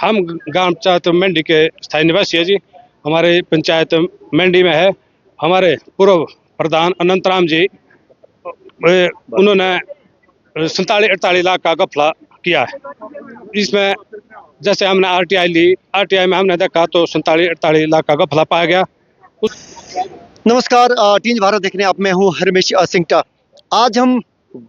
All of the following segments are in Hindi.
हम ग्राम पंचायत मंडी के स्थायी निवासी है जी। हमारे पंचायत मंडी में है। हमारे पूर्व प्रधान अनंतराम जी, उन्होंने 47-48 लाख का घपला किया है। इसमें जैसे हमने आरटीआई ली, आरटीआई में हमने देखा तो 47-48 लाख का घपला पाया गया। नमस्कार, टीन भारत देखने आप मैं हूं हरमेश सिंगटा। आज हम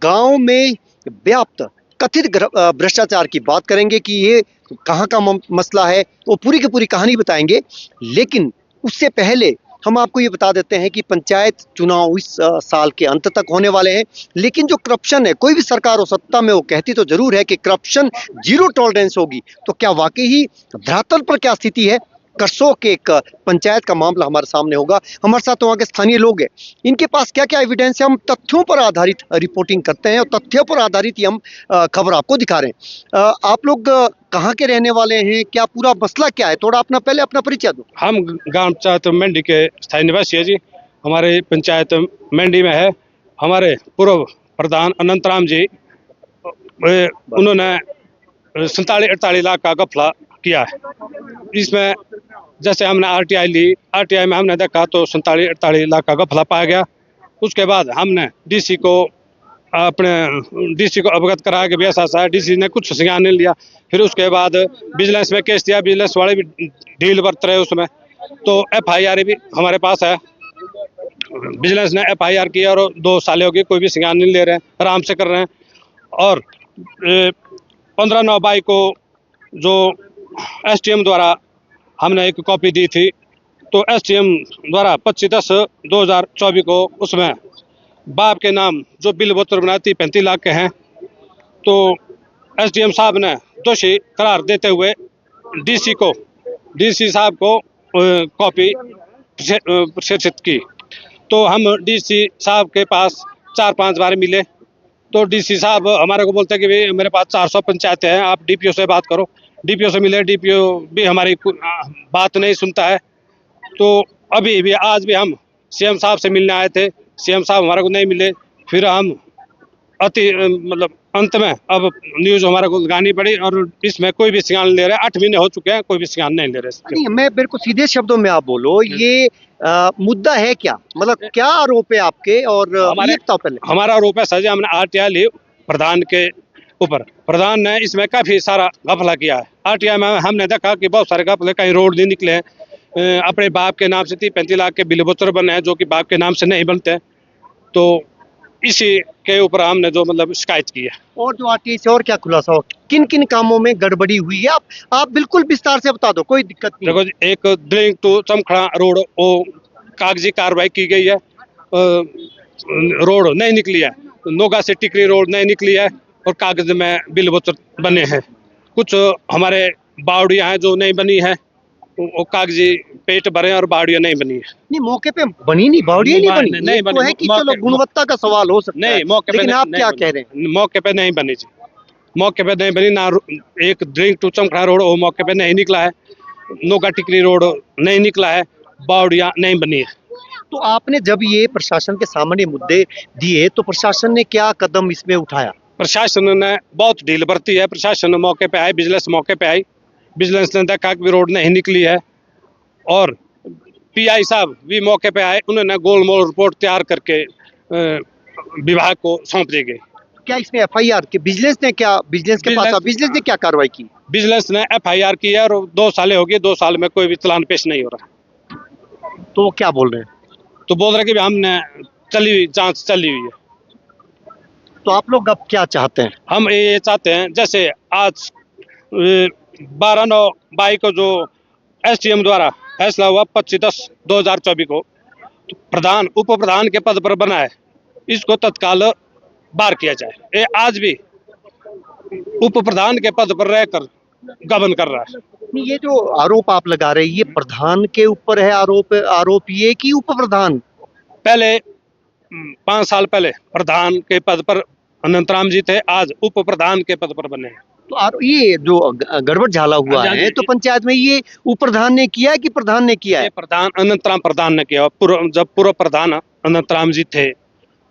गांव में व्याप्त कथित भ्रष्टाचार की बात करेंगे कि ये कहां का मसला है, वो पूरी की पूरी कहानी बताएंगे। लेकिन उससे पहले हम आपको ये बता देते हैं कि पंचायत चुनाव इस साल के अंत तक होने वाले हैं। लेकिन जो करप्शन है, कोई भी सरकार हो सत्ता में, वो कहती तो जरूर है कि करप्शन जीरो टॉलरेंस होगी। तो क्या वाकई ही धरातल पर क्या स्थिति है? करसोग के एक पंचायत का मामला हमारे सामने होगा। हमारे साथ वहाँ के स्थानीय लोग हैं, इनके पास क्या क्या एविडेंस है, हम तथ्यों पर आधारित रिपोर्टिंग करते हैं और तथ्यों पर आधारित ही हम खबर आपको दिखा रहे हैं। आप लोग कहाँ के रहने वाले हैं, क्या पूरा मसला क्या है? थोड़ा पहले अपना परिचय दो। हम ग्राम पंचायत मंडी के स्थायी निवासी है जी। हमारे पंचायत मंडी में है। हमारे पूर्व प्रधान अनंतराम जी, उन्होंने 47-48 लाख का घपला किया है। इसमें जैसे हमने आरटीआई ली, आरटीआई में हमने देखा तो 47-48 लाख का घपला पाया गया। उसके बाद हमने डीसी को अवगत कराया कि ऐसा ऐसा है। डीसी ने कुछ संज्ञान नहीं लिया। फिर उसके बाद विजिलेंस में केस दिया, विजिलेंस वाले भी ढील बरत रहे उसमें। तो एफआईआर भी हमारे पास है। विजिलेंस ने एफआईआर की और 2 साल हो गए, कोई भी संज्ञान नहीं ले रहे हैं, आराम से कर रहे हैं। और 15/9/22 को जो एसटीएम द्वारा हमने एक कॉपी दी थी, तो एसटीएम द्वारा 25/10/2024 को उसमें बाप के नाम जो बिल बोतल बनाए 35 लाख के हैं, तो एसडीएम साहब ने दोषी करार देते हुए डीसी साहब को कॉपी प्रेषित की। तो हम डीसी साहब के पास 4-5 बार मिले, तो डीसी साहब हमारे को बोलते हैं कि भाई मेरे पास 400 पंचायतें हैं, आप डीपीओ से बात करो। डीपीओ से मिले, डीपीओ भी हमारी बात नहीं सुनता है। तो अभी भी आज भी हम सीएम साहब से मिलने आए थे, सीएम साहब हमारे को नहीं मिले। फिर हम अंत में अब न्यूज हमारे को लगानी पड़ी और इसमें कोई भी संज्ञान नहीं ले रहे। 8 महीने हो चुके हैं, कोई भी संज्ञान नहीं ले रहे। नहीं, मैं मेरे को सीधे शब्दों में आप बोलो, ये मुद्दा है क्या? मतलब क्या आरोप है आपके? और हमारा आरोप है सर जी, हमने आरटीआई ली प्रधान के ऊपर। प्रधान ने इसमें काफी सारा घपला किया है। आरटीआई में हमने देखा कि बहुत सारे घपले, कहीं रोड नहीं निकले हैं, अपने बाप के नाम से 30-35 लाख के बिल बोतल बने हैं जो कि बाप के नाम से नहीं बनते। तो इसी के ऊपर हमने जो शिकायत की है। और जो आरटीआई से और क्या खुलासा हो, किन किन कामों में गड़बड़ी हुई है, आप बिल्कुल विस्तार से बता दो, कोई दिक्कत नहीं। देखो, एक ड्रिंक टू चमखड़ा रोड, वो कागजी कार्रवाई की गई है, रोड नहीं निकली है। नोगा से टिकरी रोड नहीं निकली है और कागज में बिल बोतल बने हैं। कुछ हमारे बावड़ियां हैं जो नहीं बनी है, वो कागजी पेट भरे और बावड़ियां नहीं बनी है। नहीं, मौके पे बनी नहीं, बावड़ियां नहीं बनी है कि चलो गुणवत्ता का सवाल हो सकता है। नहीं, मौके पे, लेकिन आप क्या कह रहे हैं? मौके पे नहीं बनी जी, मौके पे नहीं बनी ना। एक ड्रिंक टू चमखड़ा रोड वो मौके पे नहीं निकला है, नोगा टिकरी रोड नहीं निकला है, बावड़ियां नहीं बनी है। तो आपने जब ये प्रशासन के सामने मुद्दे दिए तो प्रशासन ने क्या कदम इसमें उठाया? प्रशासन ने बहुत ढील बरती है। प्रशासन मौके पे आई, विजिलेंस मौके पे आई, विजिलेंस ने देखा कि रोड नहीं निकली है और पीआई साहब भी मौके पे आए। उन्होंने गोलमोल रिपोर्ट तैयार करके विभाग को सौंप दी गई। क्या इसमें एफआईआर की विजिलेंस ने क्या कार्रवाई की? विजिलेंस ने एफआईआर की है और 2 साल हो गए, 2 साल में कोई भी चालान पेश नहीं हो रहा। तो क्या बोल रहे हैं? तो बोल रहे कि हमने जांच चली हुई है। तो आप लोग अब क्या चाहते हैं? हम ये चाहते हैं, जैसे आज 12/9/22 को जो एसडीएम द्वारा फैसला हुआ 25/10/2024 को, तो प्रधान उप प्रधान के पद पर बना है, इसको तत्काल बार किया जाए। ये आज भी उप प्रधान के पद पर रहकर गबन कर रहा है। ये जो आरोप आप लगा रहे हैं, ये प्रधान के ऊपर है आरोप ये कि उप प्रधान? पहले 5 साल पहले प्रधान के पद पर अनंतराम जी थे, आज उप प्रधान के पद पर बने हैं। तो ये जो गड़बड़ झाला हुआ है, तो पंचायत में ये उप प्रधान ने किया है कि प्रधान ने किया है? प्रधान अनंतराम प्रधान ने किया। जब पूर्व प्रधान अनंतराम जी थे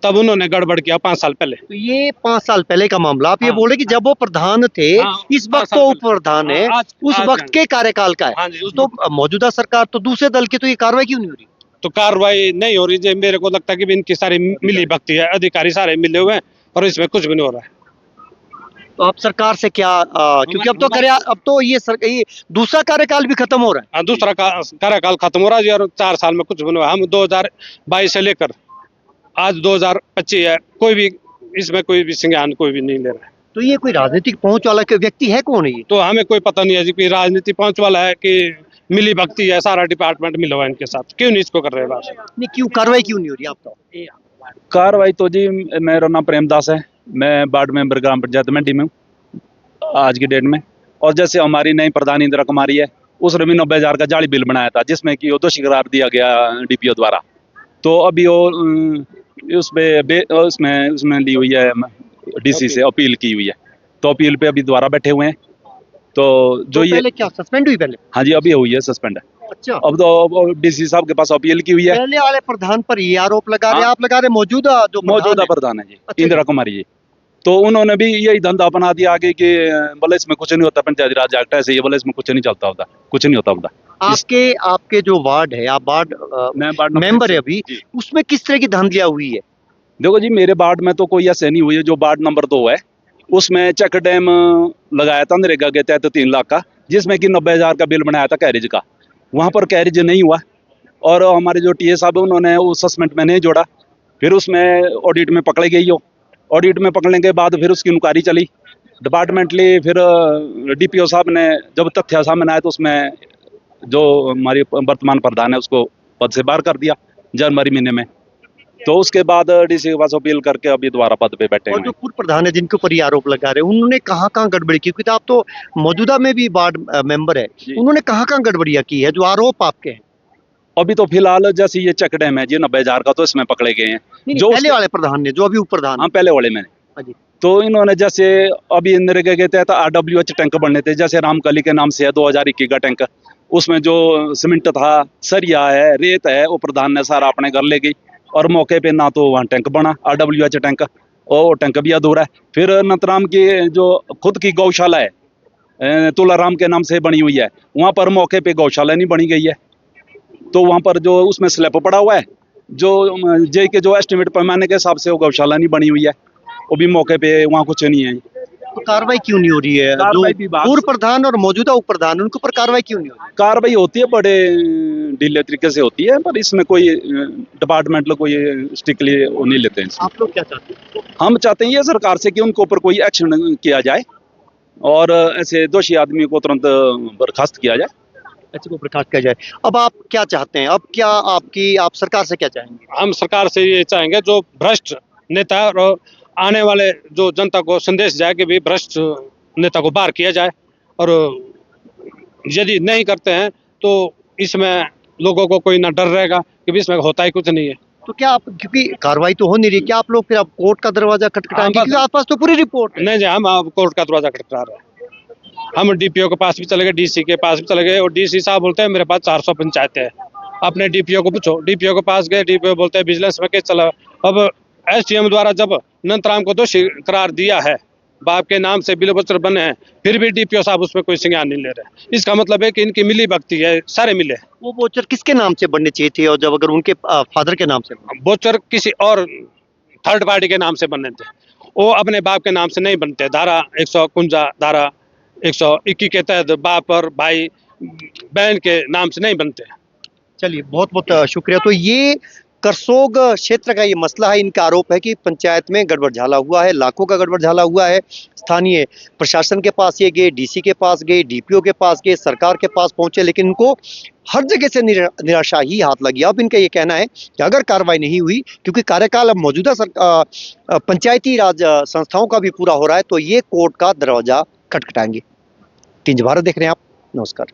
तब उन्होंने गड़बड़ किया 5 साल पहले। तो ये 5 साल पहले का मामला, आप ये हाँ। बोले कि जब वो प्रधान थे, हाँ, इस 5 वक्त साल वो पहले। उप प्रधान है, हाँ, उस आज वक्त के कार्यकाल का है। हाँ जी, तो मौजूदा सरकार तो दूसरे दल की, तो ये कार्रवाई क्यों नहीं हो रही? तो कार्रवाई नहीं हो रही है। मेरे को लगता है कि इनकी सारी मिली भगती है, अधिकारी सारे मिले हुए हैं और इसमें कुछ भी नहीं हो रहा है। तो आप सरकार से क्या क्योंकि अब तो ये दूसरा कार्यकाल भी खत्म हो रहा है। हाँ, दूसरा कार्यकाल खत्म हो रहा है जी, और 4 साल में कुछ भी नहीं हुआ। हम 2022 से लेकर आज 2025 है, कोई भी इसमें कोई भी संज्ञान कोई भी नहीं ले रहा है। तो ये कोई राजनीतिक पहुंच वाला व्यक्ति है, कौन है ये? तो हमें कोई पता नहीं है जी कि राजनीति पहुंच वाला है कि मिली भगती है, सारा डिपार्टमेंट मिला हुआ है इनके साथ। क्यों नहीं इसको कर रहे हैं बात? नहीं, क्यों कार्रवाई क्यों नहीं हो रही, आप बताओ। कार्रवाई तो जी, मेरा नाम प्रेमदास है, मैं वार्ड मेंबर ग्राम पंचायत मंडी में हूँ आज की डेट में। और जैसे हमारी नई प्रधान इंदिरा कुमारी है, उसने भी 90,000 का जाली बिल बनाया था, जिसमें कि वो दोषी करार दिया गया डीपीओ द्वारा। तो अभी वो उसमें ली हुई है, डीसी से अपील की हुई है, तो अपील पे अभी दोबारा बैठे हुए हैं। तो जो ये पहले क्या सस्पेंड हुई पहले? हाँ जी, अभी हुई है सस्पेंड। अच्छा, अब तो डीसी साहब के पास अपील की हुई है। पहले वाले प्रधान पर ये आरोप लगा रहे, हाँ। आप लगा रहे मौजूदा जो मौजूदा प्रधान प्रधान है जी, अच्छा इंदिरा कुमारी जी। तो उन्होंने भी यही धंधा अपना दिया आगे कि बोले इसमें कुछ नहीं होता, पंचायती राज एक्ट ऐसे ही, बोले इसमें कुछ नहीं चलता होता, कुछ नहीं होता होता। है। आपके जो वार्ड है, आप वार्ड मैं वार्ड नंबर मेंबर है एक अभी, जी। उसमें किस तरह की धांधलियां हुई है? देखो जी, मेरे वार्ड में तो कोई ऐसे नहीं हुई है। जो वार्ड नंबर 2 है, उसमें चेक डैम लगाया था नरेगा के तहत 3 लाख का, जिसमें कि 90,000 का बिल बनाया था कैरेज का। वहां पर कैरेज नहीं हुआ और हमारे जो टीए साहब है, उन्होंने उस सस्पेंड में नहीं जोड़ा। फिर उसमें ऑडिट में पकड़े गई हो। ऑडिट में पकड़ने के बाद फिर उसकी इंक्वायरी चली डिपार्टमेंटली। फिर डीपीओ साहब ने जब तथ्य सामने आया, तो उसमें जो हमारी वर्तमान प्रधान है, उसको पद से बाहर कर दिया जनवरी महीने में। तो उसके बाद डीसी के पास अपील करके अभी दोबारा पद पे बैठे और हुए जो हैं। पूर्व प्रधान है, जिनके ऊपर ये आरोप लगा रहे हैं, उन्होंने कहाँ कहाँ गड़बड़ी की? क्योंकि आप तो मौजूदा में भी वार्ड मेंबर है, जी। उन्होंने कहाँ कहाँ गड़बड़ियां की है जो आरोप आपके हैं? अभी तो फिलहाल जैसे ये चेक डैम है जी 90,000 का, तो इसमें पकड़े गए हैं। नहीं, जो पहले वाले प्रधान ने, जो अभी उप प्रधान हाँ, पहले वाले में। हाँ जी। तो इन्होंने जैसे अभी नरेगा के तहत RWH टैंक बनने थे, जैसे रामकली के नाम से है 2021 का टैंक। उसमें जो सीमेंट था, सरिया है, रेत है, वो प्रधान ने सारा अपने घर ले गई। और मौके पे ना तो वहाँ टैंक बना RWH टैंक, और टैंक भी अधूरा है। फिर नतराम की जो खुद की गौशाला है, तुलाराम के नाम से बनी हुई है, वहाँ पर मौके पे गौशाला नहीं बनी गई है। तो वहाँ पर जो उसमें स्लैब पड़ा हुआ है, जो जे के जो एस्टिमेट पैमाने के हिसाब से वो गौशाला नहीं बनी हुई है, वो भी मौके पे वहाँ कुछ नहीं है। तो कार्रवाई क्यों नहीं हो रही है? कार्रवाई जो विभाग पूर्व प्रधान और मौजूदा उप प्रधान, उनके ऊपर कार्रवाई क्यों नहीं हो रही? कार्रवाई होती है, बड़े ढीले तरीके से होती है, पर इसमें कोई डिपार्टमेंट लोग कोई स्ट्रिक्टली वो नहीं लेते हैं। आप लोग क्या चाहते हैं? हम चाहते हैं ये सरकार से कि उनके ऊपर कोई एक्शन किया जाए और ऐसे दोषी आदमी को तुरंत बर्खास्त किया जाए। ऐसे को बर्खास्त किया जाए। अब आप क्या चाहते हैं? अब क्या आप सरकार से क्या चाहेंगे? हम सरकार से ये चाहेंगे, जो भ्रष्ट नेता है, और आने वाले जो जनता को संदेश जाए कि भी भ्रष्ट नेता को बाहर किया जाए। और यदि नहीं करते हैं तो इसमें लोगों को कोई ना डर रहेगा कि भी इसमें होता ही कुछ नहीं है। तो क्या आप, क्योंकि कार्रवाई तो हो नहीं रही, क्या आप लोग फिर आप कोर्ट का दरवाजा खटखटाएंगे? हाँ, बस। क्योंकि आपके पास तो पूरी रिपोर्ट है। नहीं जी, हम कोर्ट का दरवाजा खटखटा रहे हैं। हम डीपीओ के पास भी चले गए, डीसी के पास भी चले गए, और डीसी साहब बोलते हैं मेरे पास 400 पंचायतें हैं। अपने डीपीओ को पूछो, डीपीओ के पास गए, डीपीओ बोलते हैं विजिलेंस में केस चला। अब एसडीएम द्वारा जब नंदराम को दोषी करार दिया है, बाप के नाम से बिल वचर बने हैं, फिर भी डीपीओ साहब उसमें कोई संज्ञान नहीं ले रहे। इसका मतलब है कि इनकी मिली भगती है, सारे मिले। वो वोचर किसके नाम से बनने चाहिए थे, और जब अगर उनके फादर के नाम से बने? वोचर किसी और थर्ड पार्टी के नाम से बनने थे, वो अपने बाप के नाम से नहीं बनते। धारा 151, धारा 121 के तहत बाप और भाई बहन के नाम से नहीं बनते। चलिए, बहुत बहुत शुक्रिया। तो ये करसोग क्षेत्र का ये मसला है। इनका आरोप है कि पंचायत में गड़बड़ झाला हुआ है, लाखों का गड़बड़ झाला हुआ है। स्थानीय प्रशासन के पास ये गए, डीसी के पास गए, डीपीओ के पास गए, सरकार के पास पहुंचे, लेकिन इनको हर जगह से निराशा ही हाथ लगी। अब इनका ये कहना है कि अगर कार्रवाई नहीं हुई, क्योंकि कार्यकाल अब मौजूदा पंचायती राज संस्थाओं का भी पूरा हो रहा है, तो ये कोर्ट का दरवाजा खटखटाएंगे। 3 भारत देख रहे हैं आप। नमस्कार।